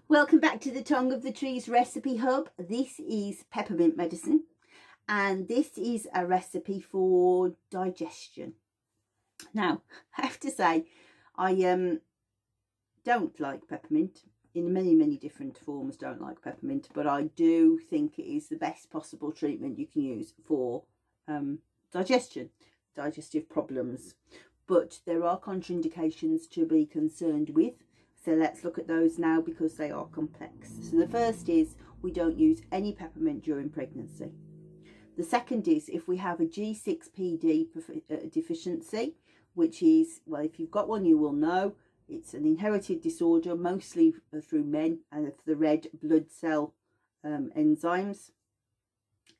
Welcome back to the Tongue of the Trees Recipe Hub. This is peppermint medicine, and this is a recipe for digestion. Now, I have to say, I don't like peppermint in many different forms. Don't like peppermint, but I do think it is the best possible treatment you can use for digestive problems. But there are contraindications to be concerned with. So let's look at those now because they are complex. So the first is we don't use any peppermint during pregnancy. The second is if we have a G6PD deficiency, which is, well, if you've got one, you will know. It's an inherited disorder, mostly through men, and of the red blood cell enzymes.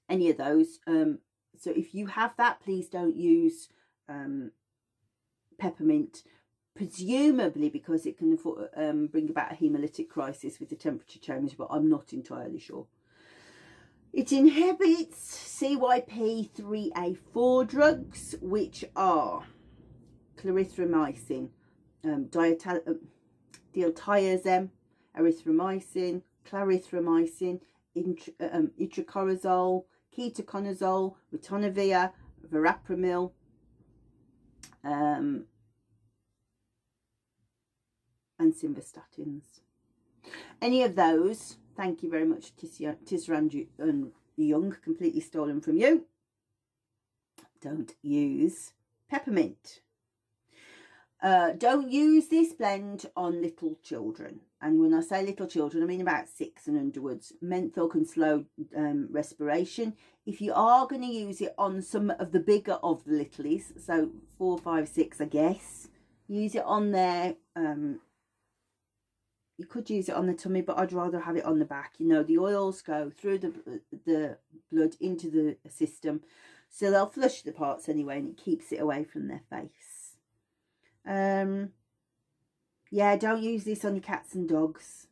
Any of those. So if you have that, please don't use peppermint, presumably because it can bring about a hemolytic crisis with the temperature change, but I'm not entirely sure. It inhibits CYP3A4 drugs, which are clarithromycin, diltiazem, erythromycin, clarithromycin, itraconazole, ketoconazole, ritonavir, verapamil, and simvastatins. Any of those, thank you very much, Tisrand and Young, completely stolen from you. Don't use peppermint. Don't use this blend on little children. And when I say little children, I mean about 6 and underwards. Menthol can slow respiration. If you are going to use it on some of the bigger of the littlies, so 4, 5, 6, I guess, use it on their you could use it on the tummy, but I'd rather have it on the back. You know, the oils go through the blood into the system, so they'll flush the parts anyway, and it keeps it away from their face. Yeah, don't use this on your cats and dogs.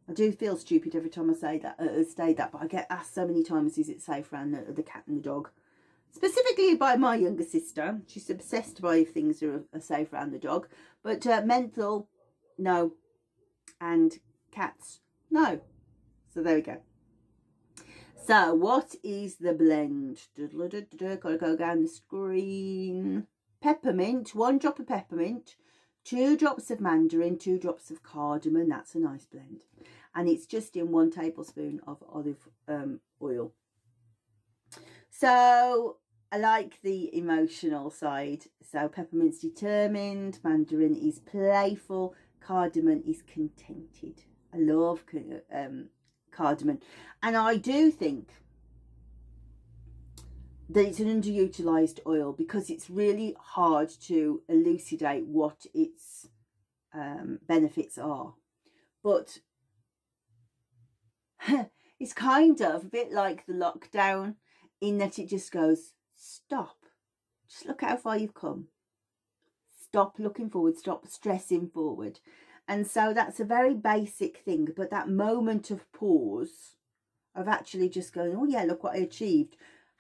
I do feel stupid every time I say that, but I get asked so many times, is it safe around the cat and the dog? Specifically by my younger sister. She's obsessed by if things are safe around the dog. But menthol, no. And cats, no. So there we go. So what is the blend? Gotta go down the screen. Peppermint, 1 drop of peppermint, 2 drops of mandarin, 2 drops of cardamom. That's a nice blend. And it's just in 1 tablespoon of olive oil. So I like the emotional side. So peppermint's determined, mandarin is playful, cardamom is contented. I love cardamom, and I do think that it's an underutilized oil because it's really hard to elucidate what its benefits are. But it's kind of a bit like the lockdown in that it just goes, stop, just look how far you've come. Stop looking forward, stop stressing forward. And so that's a very basic thing, but that moment of pause, of actually just going, oh yeah, look what I achieved,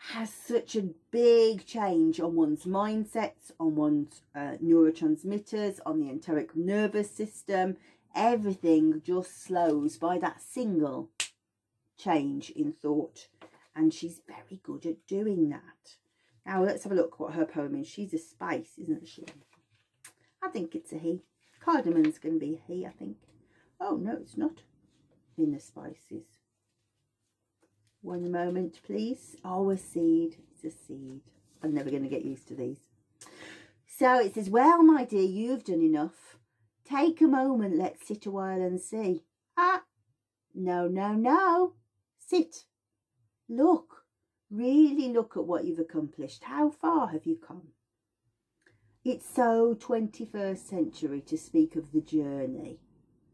has such a big change on one's mindsets, on one's neurotransmitters, on the enteric nervous system. Everything just slows by that single change in thought. And she's very good at doing that. Now let's have a look what her poem is. She's a spice, isn't she? I think it's a he. Cardamon's going to be a he, I think. Oh, no, it's not in the spices. One moment, please. Oh, a seed. It's a seed. I'm never going to get used to these. So it says, well, my dear, you've done enough. Take a moment. Let's sit a while and see. Ah, no, no, no. Sit. Look. Really look at what you've accomplished. How far have you come? It's so 21st century to speak of the journey.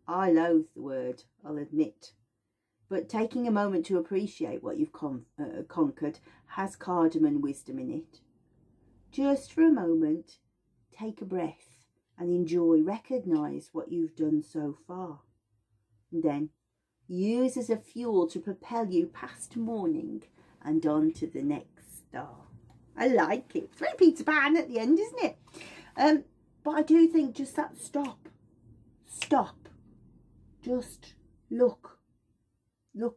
I loathe the word, I'll admit. But taking a moment to appreciate what you've conquered has cardamom wisdom in it. Just for a moment, take a breath and enjoy, recognise what you've done so far. And then use as a fuel to propel you past morning and on to the next star. I like it. It's very Peter Pan at the end, isn't it? But I do think just that stop, just look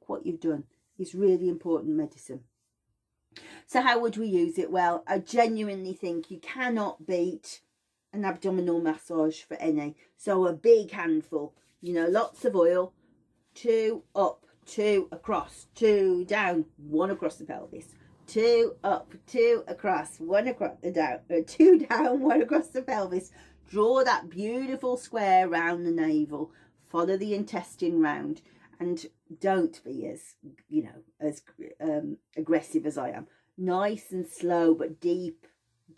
what you've done is really important medicine. So how would we use it? Well, I genuinely think you cannot beat an abdominal massage for any. So a big handful, you know, lots of oil, 2 up, 2 across, 2 down, 1 across the pelvis, 2 up, 2 across, 1 across the down, 2 down, 1 across the pelvis. Draw that beautiful square round the navel, follow the intestine round, and don't be as, you know, as aggressive as I am. Nice and slow, but deep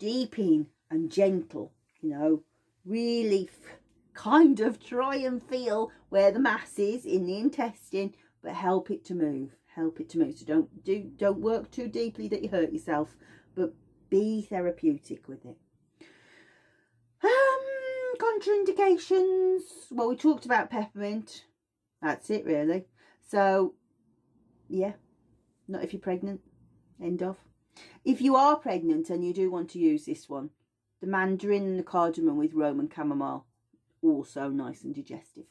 in and gentle, you know, really kind of try and feel where the mass is in the intestine, but help it to move. So don't work too deeply that you hurt yourself, but be therapeutic with it. Contraindications. Well, we talked about peppermint. That's it, really. So, yeah, not if you're pregnant. End of. If you are pregnant and you do want to use this one, the mandarin and the cardamom with Roman chamomile, also nice and digestive.